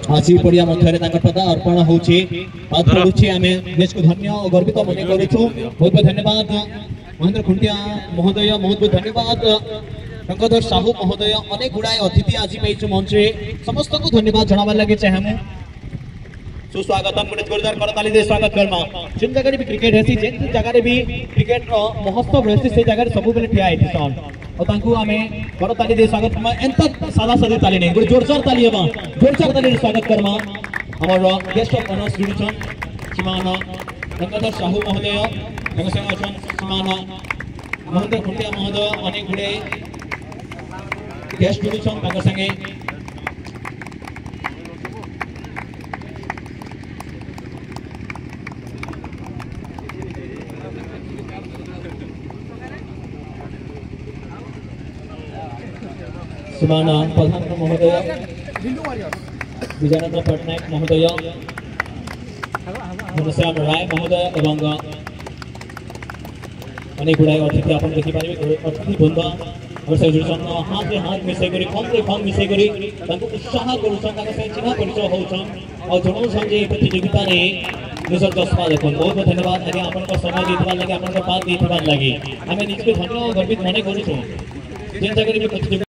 आसी पड़िया मध्य पद अर्पण होची आमे देश को धन्य और गर्वित मन करूँ। बहुत बहुत धन्यवाद महेंद्र खुंटिया महोदय, बहुत बहुत धन्यवाद गंगाधर साहू महोदय। अनेक गुड़ाए अतिथि आज पाइछु मंच समस्त को धन्यवाद जनावा लगे चाहे सुस्वागतम गोटे जोरदार करताली दे स्वागत करमा। जिन जगह भी क्रिकेट हेसी जेन जगह भी क्रिकेट महोत्सव रहसी से जगह सब बेले ठिया हेतिसन और तांकू आमे करताली दे स्वागत करमा। एंता सादा सादी ताली नहीं, गोटे जोरदार ताली हेबा, जोरदार ताली दे स्वागत करमा। हमर गेस्ट ऑफ ऑनर्स जुड़िछन श्रीमान गंगाधर साहू महोदय, संग संग अछन श्रीमान महेंद्र खुंटिया महोदय। अनेक गुड़े गेस्ट जुड़िछन तांका संगे श्रीमान प्रधान महोदय विजयानंद पट्टनायक महोदय, घनश्याम राय महोदय एवं अनेक गुड़ाए अतिथि आप देखिपारे। अतिथि बंधु अवश्य जुड़न हाथ में हाथ मिसई कर कम से कम मिसई कर उत्साह कर चिन्ह परिचय होछन और जनाउछन जे प्रतियोगिता रे निजर चश्मा देखो। बहुत बहुत धन्यवाद आगे आपन समय देथबार लगे, आपन पात देथबार लगे। आमे निजके धन्य गर्वित मने करूँ। जेन जगह भी